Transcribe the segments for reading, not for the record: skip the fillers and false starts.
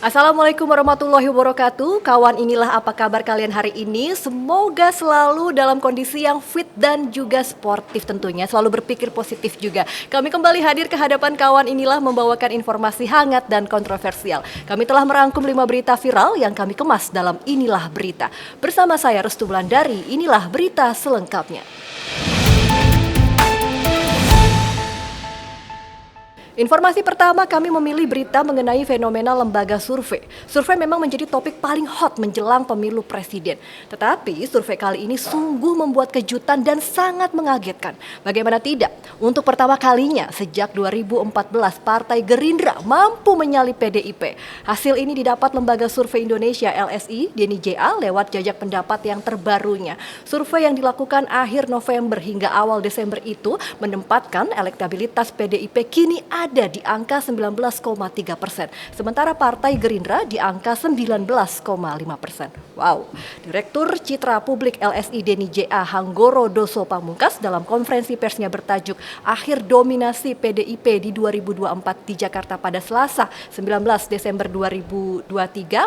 Assalamualaikum warahmatullahi wabarakatuh. Kawan, inilah apa kabar kalian hari ini. Semoga selalu dalam kondisi yang fit dan juga sportif tentunya. Selalu berpikir positif juga. Kami kembali hadir ke hadapan kawan inilah membawakan informasi hangat dan kontroversial. Kami telah merangkum 5 berita viral yang kami kemas dalam Inilah Berita. Bersama saya Restu Wulandari, inilah berita selengkapnya. Informasi pertama, kami memilih berita mengenai fenomena lembaga survei. Survei memang menjadi topik paling hot menjelang pemilu presiden. Tetapi survei kali ini sungguh membuat kejutan dan sangat mengagetkan. Bagaimana tidak? Untuk pertama kalinya sejak 2014, Partai Gerindra mampu menyalip PDIP. Hasil ini didapat Lembaga Survei Indonesia LSI, Denny JA, lewat jajak pendapat yang terbarunya. Survei yang dilakukan akhir November hingga awal Desember itu menempatkan elektabilitas PDIP kini ada di angka 19,3%, sementara Partai Gerindra di angka 19,5%. Wow, Direktur Citra Publik LSI Denny JA Hanggoro Doso Pamungkas dalam konferensi persnya bertajuk Akhir Dominasi PDIP di 2024 di Jakarta pada Selasa 19 Desember 2023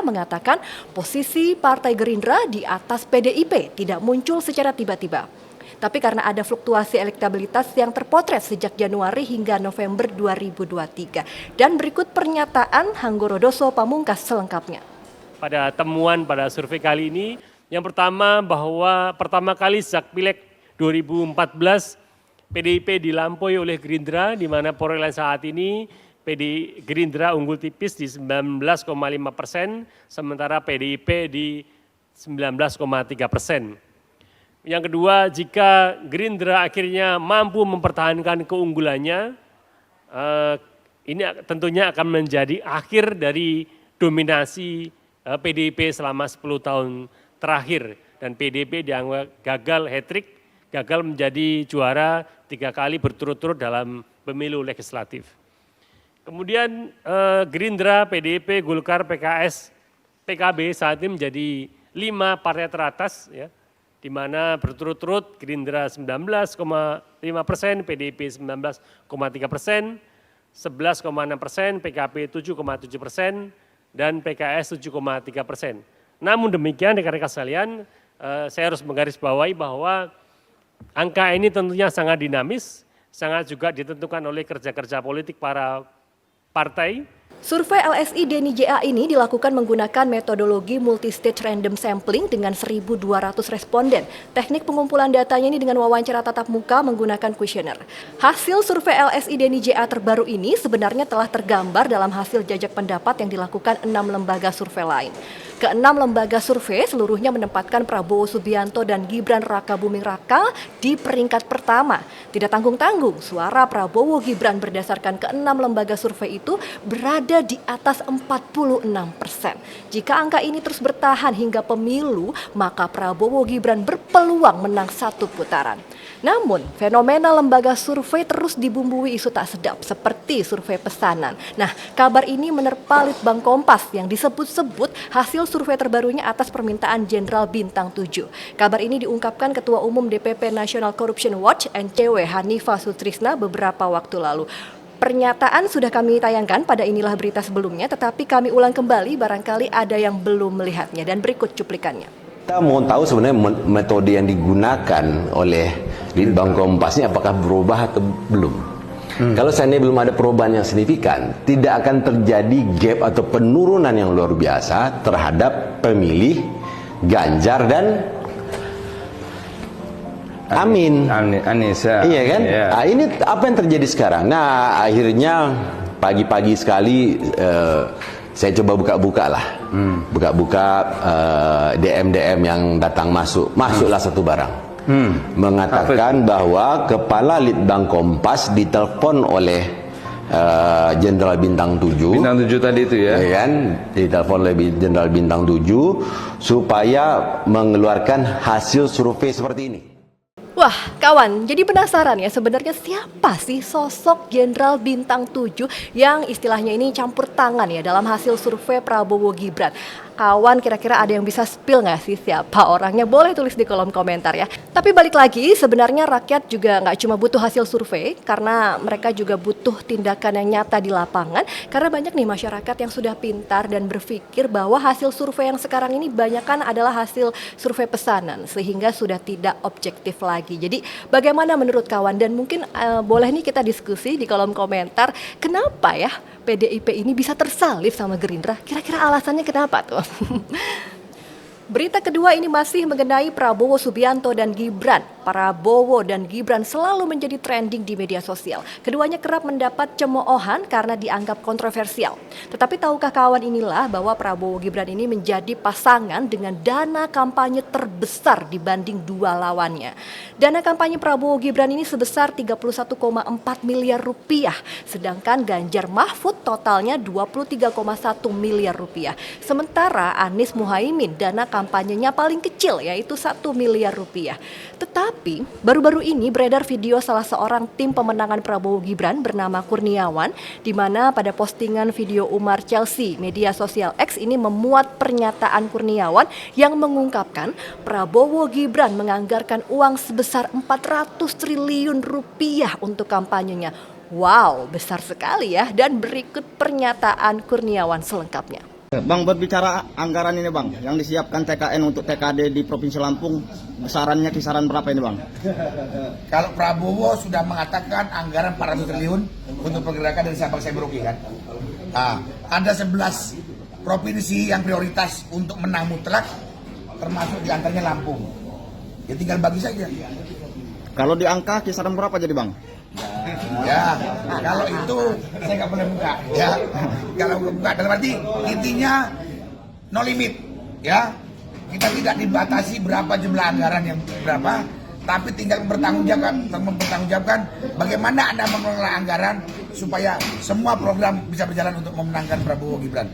mengatakan posisi Partai Gerindra di atas PDIP tidak muncul secara tiba-tiba, tapi karena ada fluktuasi elektabilitas yang terpotret sejak Januari hingga November 2023. Dan berikut pernyataan Hanggoro Doso Pamungkas selengkapnya. Pada temuan pada survei kali ini, yang pertama bahwa pertama kali sejak Pileg 2014 PDIP dilampaui oleh Gerindra, di mana perolehan saat ini Gerindra unggul tipis di 19,5%, sementara PDIP di 19,3%. Yang kedua, jika Gerindra akhirnya mampu mempertahankan keunggulannya, ini tentunya akan menjadi akhir dari dominasi PDIP selama 10 tahun terakhir. Dan PDIP dianggap gagal hat-trick, gagal menjadi juara 3 kali berturut-turut dalam pemilu legislatif. Kemudian Gerindra, PDIP, Golkar, PKS, PKB saat ini menjadi 5 partai teratas, ya, di mana berturut-turut Gerindra 19,5%, PDIP 19,3%, 11,6%, PKB 7,7%, dan PKS 7,3%. Namun demikian rekan-rekan sekalian, saya harus menggarisbawahi bahwa angka ini tentunya sangat dinamis, sangat juga ditentukan oleh kerja-kerja politik para partai. Survei LSI Denny JA ini dilakukan menggunakan metodologi multi-stage random sampling dengan 1.200 responden. Teknik pengumpulan datanya ini dengan wawancara tatap muka menggunakan kuesioner. Hasil survei LSI Denny JA terbaru ini sebenarnya telah tergambar dalam hasil jajak pendapat yang dilakukan 6 lembaga survei lain. Keenam lembaga survei seluruhnya menempatkan Prabowo Subianto dan Gibran Rakabuming Raka di peringkat pertama. Tidak tanggung-tanggung, suara Prabowo Gibran berdasarkan keenam lembaga survei itu berada di atas 46%. Jika angka ini terus bertahan hingga pemilu, maka Prabowo Gibran berpeluang menang 1 putaran. Namun, fenomena lembaga survei terus dibumbui isu tak sedap seperti survei pesanan. Nah, kabar ini menerpa Litbang Kompas yang disebut-sebut hasil survei terbarunya atas permintaan Jenderal Bintang 7. Kabar ini diungkapkan Ketua Umum DPP National Corruption Watch NCW Hanifah Sutrisna beberapa waktu lalu. Pernyataan sudah kami tayangkan pada Inilah Berita sebelumnya, tetapi kami ulang kembali barangkali ada yang belum melihatnya, dan berikut cuplikannya. Kita mau tahu sebenarnya metode yang digunakan oleh Litbang Kompas ini apakah berubah atau belum. Kalau seandainya belum ada perubahan yang signifikan, tidak akan terjadi gap atau penurunan yang luar biasa terhadap pemilih Ganjar dan Anies. Iya kan? Yeah. Nah, ini apa yang terjadi sekarang? Nah, akhirnya pagi-pagi sekali saya coba buka-buka lah. Buka-buka DM yang datang masuklah satu barang. Mengatakan bahwa Kepala Litbang Kompas ditelepon oleh Jenderal Bintang 7. Bintang 7 tadi itu ya. Ya kan? Ditelepon oleh Jenderal Bintang 7 supaya mengeluarkan hasil survei seperti ini. Wah, kawan, jadi penasaran ya sebenarnya siapa sih sosok Jenderal Bintang 7 yang istilahnya ini campur tangan ya dalam hasil survei Prabowo Gibran. kawan kira-kira ada yang bisa spill nggak sih siapa orangnya? Boleh tulis di kolom komentar ya. Tapi balik lagi, sebenarnya rakyat juga nggak cuma butuh hasil survei, karena mereka juga butuh tindakan yang nyata di lapangan. Karena banyak nih masyarakat yang sudah pintar dan berpikir bahwa hasil survei yang sekarang ini banyakan adalah hasil survei pesanan, sehingga sudah tidak objektif lagi. Jadi bagaimana menurut kawan? Dan mungkin boleh nih kita diskusi di kolom komentar, kenapa ya PDIP ini bisa tersalib sama Gerindra? Kira-kira alasannya kenapa tuh? Berita kedua ini masih mengenai Prabowo Subianto dan Gibran. Prabowo dan Gibran selalu menjadi trending di media sosial. Keduanya kerap mendapat cemoohan karena dianggap kontroversial. Tetapi tahukah kawan inilah bahwa Prabowo Gibran ini menjadi pasangan dengan dana kampanye terbesar dibanding dua lawannya. Dana kampanye Prabowo Gibran ini sebesar 31,4 miliar rupiah. Sedangkan Ganjar Mahfud totalnya 23,1 miliar rupiah. Sementara Anies Muhaimin dana kampanyenya paling kecil yaitu 1 miliar rupiah. Tetapi baru-baru ini beredar video salah seorang tim pemenangan Prabowo Gibran bernama Kurniawan, di mana pada postingan video Umar Chelsea, media sosial X ini memuat pernyataan Kurniawan yang mengungkapkan Prabowo Gibran menganggarkan uang sebesar 400 triliun rupiah untuk kampanyenya. Wow, besar sekali ya. Dan berikut pernyataan Kurniawan selengkapnya. Bang, berbicara anggaran ini Bang, yang disiapkan TKN untuk TKD di Provinsi Lampung, besarannya kisaran berapa ini Bang? Kalau Prabowo sudah mengatakan anggaran 400 triliun untuk pergerakan dari Sabang sampai Merauke kan. Nah, ada 11 provinsi yang prioritas untuk menang mutlak, termasuk diantaranya Lampung. Ya tinggal bagi saja. Kalau di angka kisaran berapa jadi Bang? Ya, kalau itu saya nggak boleh buka. Ya, kalau buka dalam arti intinya no limit. Ya, kita tidak dibatasi berapa jumlah anggaran yang berapa, tapi tinggal mempertanggungjawabkan bagaimana Anda mengelola anggaran supaya semua program bisa berjalan untuk memenangkan Prabowo Gibran.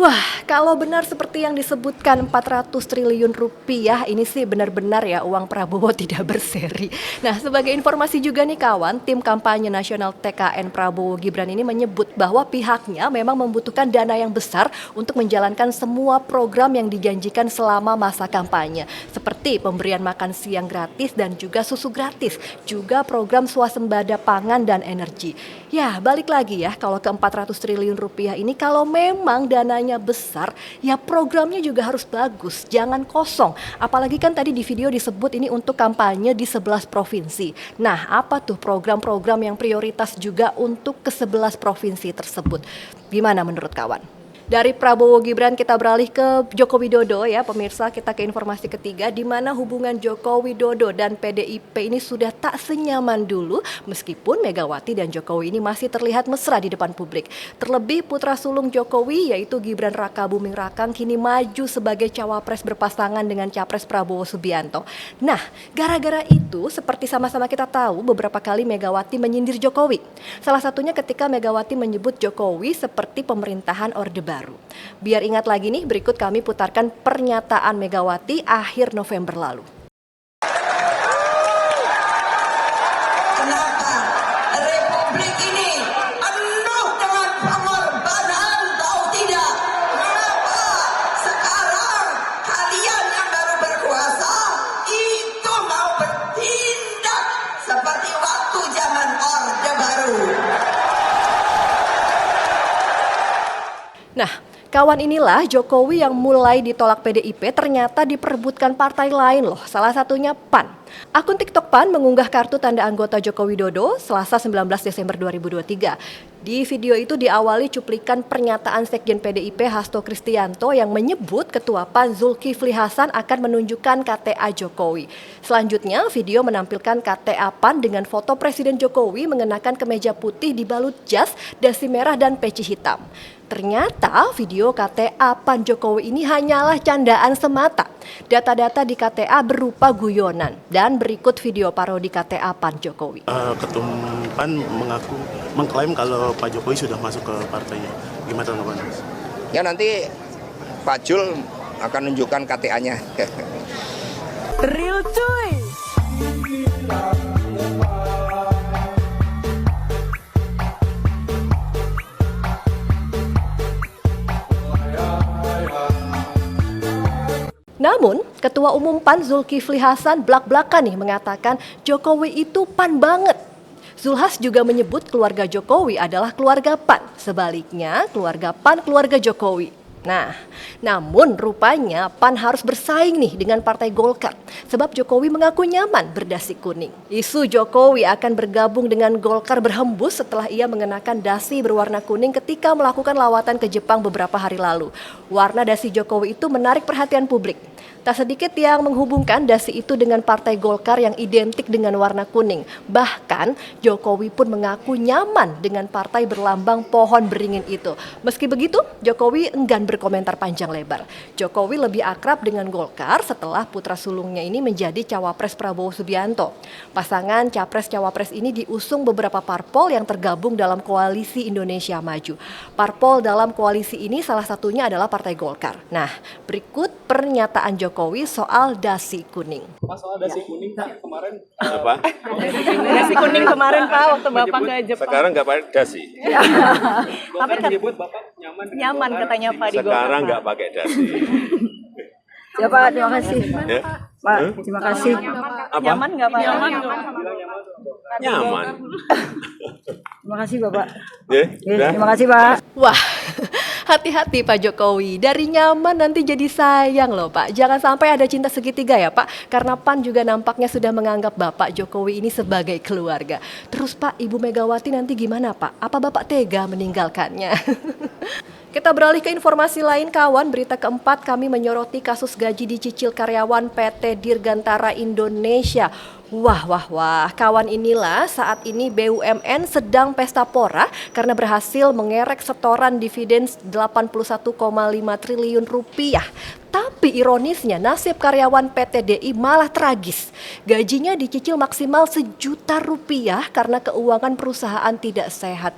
Wah, kalau benar seperti yang disebutkan 400 triliun rupiah, ini sih benar-benar ya uang Prabowo tidak berseri. Nah, sebagai informasi juga nih kawan, tim kampanye nasional TKN Prabowo Gibran ini menyebut bahwa pihaknya memang membutuhkan dana yang besar untuk menjalankan semua program yang dijanjikan selama masa kampanye. Seperti pemberian makan siang gratis dan juga susu gratis, juga program swasembada pangan dan energi. Ya, balik lagi ya, kalau ke 400 triliun rupiah ini kalau memang dananya besar, ya programnya juga harus bagus, jangan kosong. Apalagi kan tadi di video disebut ini untuk kampanye di 11 provinsi. Nah, apa tuh program-program yang prioritas juga untuk ke 11 provinsi tersebut? Gimana menurut kawan? Dari Prabowo Gibran kita beralih ke Joko Widodo ya pemirsa, kita ke informasi ketiga di mana hubungan Joko Widodo dan PDIP ini sudah tak senyaman dulu meskipun Megawati dan Jokowi ini masih terlihat mesra di depan publik. Terlebih putra sulung Jokowi yaitu Gibran Raka Buming Rakang kini maju sebagai cawapres berpasangan dengan capres Prabowo Subianto. Nah, gara-gara itu seperti sama-sama kita tahu beberapa kali Megawati menyindir Jokowi. Salah satunya ketika Megawati menyebut Jokowi seperti pemerintahan Orde Baru. Biar ingat lagi nih, berikut kami putarkan pernyataan Megawati akhir November lalu. Kenapa Republik ini penuh dengan pengorbanan, tahu tidak? Kenapa sekarang kalian yang baru berkuasa itu mau bertindak seperti waktu zaman Orde Baru? Nah, kawan inilah Jokowi yang mulai ditolak PDIP ternyata diperebutkan partai lain loh, salah satunya PAN. Akun TikTok PAN mengunggah kartu tanda anggota Joko Widodo Selasa 19 Desember 2023. Di video itu diawali cuplikan pernyataan Sekjen PDIP Hasto Kristianto yang menyebut Ketua PAN Zulkifli Hasan akan menunjukkan KTA Jokowi. Selanjutnya, video menampilkan KTA PAN dengan foto Presiden Jokowi mengenakan kemeja putih dibalut jas, dasi merah dan peci hitam. Ternyata video KTA PAN Jokowi ini hanyalah candaan semata. Data-data di KTA berupa guyonan. Dan berikut video parodi KTA PAN Jokowi. Ketum PAN mengklaim kalau Pak Jokowi sudah masuk ke partainya. Gimana tanggapan? Ya nanti Pak Jul akan menunjukkan KTA-nya. Real cuy. Namun, Ketua Umum PAN Zulkifli Hasan blak-blakan nih mengatakan Jokowi itu PAN banget. Zulhas juga menyebut keluarga Jokowi adalah keluarga PAN. Sebaliknya, keluarga PAN keluarga Jokowi. Nah, namun rupanya PAN harus bersaing nih dengan Partai Golkar. Sebab Jokowi mengaku nyaman berdasi kuning. Isu Jokowi akan bergabung dengan Golkar berhembus setelah ia mengenakan dasi berwarna kuning ketika melakukan lawatan ke Jepang beberapa hari lalu. Warna dasi Jokowi itu menarik perhatian publik. Tak sedikit yang menghubungkan dasi itu dengan Partai Golkar yang identik dengan warna kuning. Bahkan Jokowi pun mengaku nyaman dengan partai berlambang pohon beringin itu. Meski begitu, Jokowi enggan berkomentar panjang lebar. Jokowi lebih akrab dengan Golkar setelah putra sulungnya ini menjadi cawapres Prabowo Subianto. Pasangan capres-cawapres ini diusung beberapa parpol yang tergabung dalam koalisi Indonesia Maju. Parpol dalam koalisi ini salah satunya adalah Partai Golkar. Nah, berikut pernyataan Jokowi soal dasi kuning. Pak, soal dasi kuning kemarin apa? Dasi kuning kemarin Pak waktu Bapak ke Jepang. Sekarang nggak pakai dasi. Bapak menyebut Bapak nyaman katanya Pak di Golkar. Sekarang nggak pakai dasi. Ya Pak, terima kasih. Ya? Pak, terima kasih. Apa? Nyaman nggak Pak? Nyaman. Terima kasih Bapak. Ya? Terima kasih Pak. Wah, hati-hati Pak Jokowi. Dari nyaman nanti jadi sayang loh Pak. Jangan sampai ada cinta segitiga ya Pak. Karena PAN juga nampaknya sudah menganggap Bapak Jokowi ini sebagai keluarga. Terus Pak, Ibu Megawati nanti gimana Pak? Apa Bapak tega meninggalkannya? Kita beralih ke informasi lain kawan. Berita keempat, kami menyoroti kasus gaji dicicil karyawan PT Dirgantara Indonesia. Wah, kawan, inilah saat ini BUMN sedang pesta pora karena berhasil mengerek setoran dividen 81,5 triliun rupiah. Tapi ironisnya nasib karyawan PT DI malah tragis. Gajinya dicicil maksimal Rp1.000.000 karena keuangan perusahaan tidak sehat.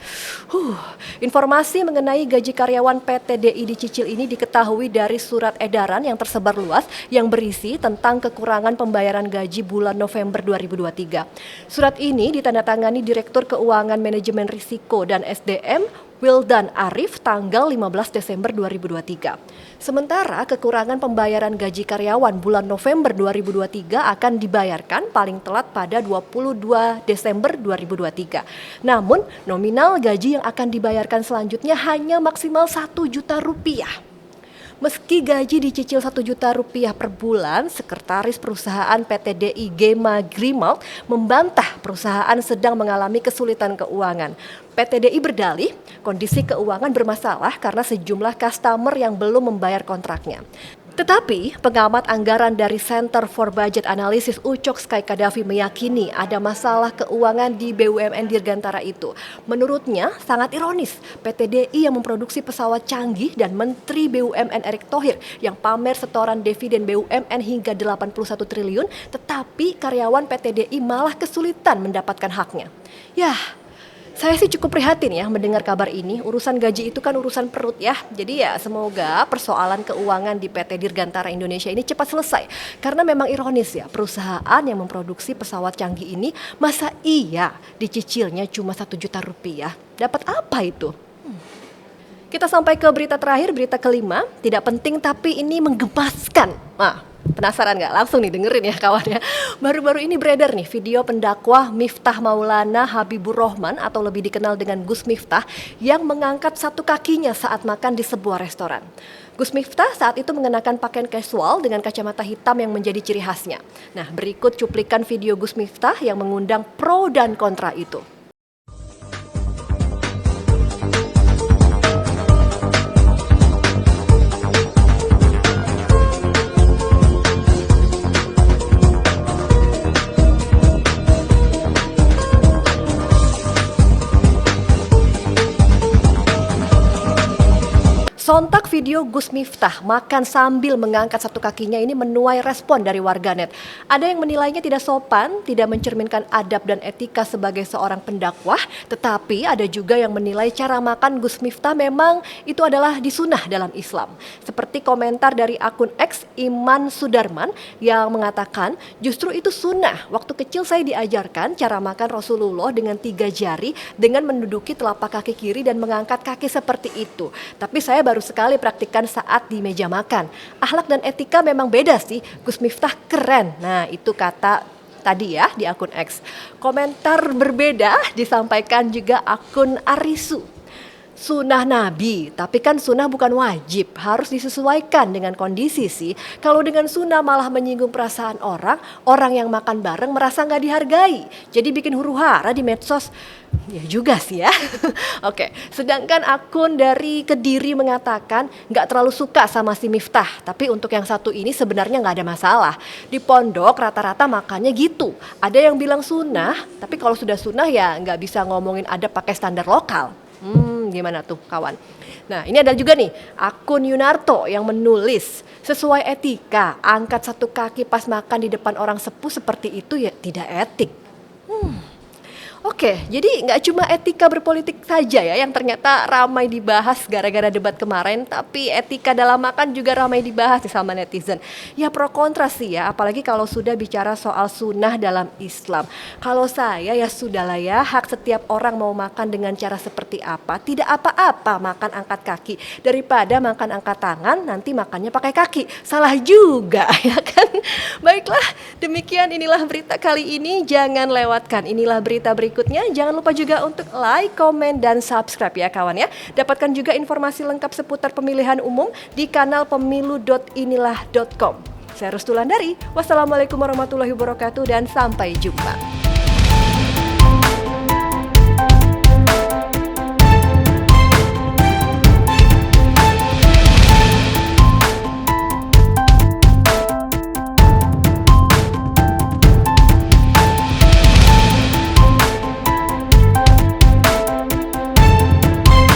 Informasi mengenai gaji karyawan PT DI dicicil ini diketahui dari surat edaran yang tersebar luas yang berisi tentang kekurangan pembayaran gaji bulan November 2023. Surat ini ditandatangani Direktur Keuangan Manajemen Risiko dan SDM Wildan Arif tanggal 15 Desember 2023. Sementara kekurangan pembayaran gaji karyawan bulan November 2023 akan dibayarkan paling telat pada 22 Desember 2023. Namun nominal gaji yang akan dibayarkan selanjutnya hanya maksimal Rp1.000.000. Meski gaji dicicil Rp1.000.000 per bulan, Sekretaris Perusahaan PT DI Gema Grimald membantah perusahaan sedang mengalami kesulitan keuangan. PT DI berdalih kondisi keuangan bermasalah karena sejumlah customer yang belum membayar kontraknya. Tetapi pengamat anggaran dari Center for Budget Analysis Ucok Sky Kadafi meyakini ada masalah keuangan di BUMN Dirgantara itu. Menurutnya sangat ironis PT DI yang memproduksi pesawat canggih dan Menteri BUMN Erick Thohir yang pamer setoran dividen BUMN hingga 81 triliun, tetapi karyawan PT DI malah kesulitan mendapatkan haknya. Yah, saya sih cukup prihatin ya mendengar kabar ini. Urusan gaji itu kan urusan perut ya. Jadi ya semoga persoalan keuangan di PT Dirgantara Indonesia ini cepat selesai. Karena memang ironis ya, perusahaan yang memproduksi pesawat canggih ini masa iya dicicilnya cuma Rp1.000.000. Dapat apa itu? Kita sampai ke berita terakhir, berita kelima. Tidak penting tapi ini menggemaskan. Penasaran nggak? Langsung nih dengerin ya kawan ya. Baru-baru ini beredar nih video pendakwah Miftah Maulana Habibur Rahman atau lebih dikenal dengan Gus Miftah yang mengangkat satu kakinya saat makan di sebuah restoran. Gus Miftah saat itu mengenakan pakaian casual dengan kacamata hitam yang menjadi ciri khasnya. Nah, berikut cuplikan video Gus Miftah yang mengundang pro dan kontra itu. Sontak video Gus Miftah makan sambil mengangkat satu kakinya ini menuai respon dari warganet. Ada yang menilainya tidak sopan, tidak mencerminkan adab dan etika sebagai seorang pendakwah, tetapi ada juga yang menilai cara makan Gus Miftah memang itu adalah disunah dalam Islam. Seperti komentar dari akun X Iman Sudarman yang mengatakan justru itu sunnah. Waktu kecil saya diajarkan cara makan Rasulullah dengan 3 jari dengan menduduki telapak kaki kiri dan mengangkat kaki seperti itu. Tapi saya baru baru sekali praktikkan saat di meja makan. Akhlak dan etika memang beda sih, Gus Miftah keren. Nah itu kata tadi ya di akun X. Komentar berbeda disampaikan juga akun Arisu. Sunnah Nabi, tapi kan sunnah bukan wajib, harus disesuaikan dengan kondisi sih. Kalau dengan sunnah malah menyinggung perasaan orang yang makan bareng merasa nggak dihargai, jadi bikin huru hara di medsos. Ya juga sih ya. Oke, sedangkan akun dari Kediri mengatakan nggak terlalu suka sama si Miftah, tapi untuk yang satu ini sebenarnya nggak ada masalah. Di pondok rata-rata makannya gitu. Ada yang bilang sunnah, tapi kalau sudah sunnah ya nggak bisa ngomongin ada pakai standar lokal. Gimana tuh kawan? Nah ini ada juga nih akun Yunarto yang menulis sesuai etika angkat satu kaki pas makan di depan orang sepuh seperti itu ya tidak etik. Oke, jadi nggak cuma etika berpolitik saja ya yang ternyata ramai dibahas gara-gara debat kemarin, tapi etika dalam makan juga ramai dibahas nih sama netizen. Ya pro kontra sih ya, apalagi kalau sudah bicara soal sunnah dalam Islam. Kalau saya ya sudahlah ya, hak setiap orang mau makan dengan cara seperti apa, tidak apa-apa makan angkat kaki daripada makan angkat tangan nanti makannya pakai kaki. Salah juga ya kan? Baiklah, demikian inilah berita kali ini. Jangan lewatkan inilah berita berikutnya. Jangan lupa juga untuk like, komen, dan subscribe ya kawan ya. Dapatkan juga informasi lengkap seputar pemilihan umum di kanal pemilu.inilah.com. Saya Rustulandari, wassalamualaikum warahmatullahi wabarakatuh dan sampai jumpa.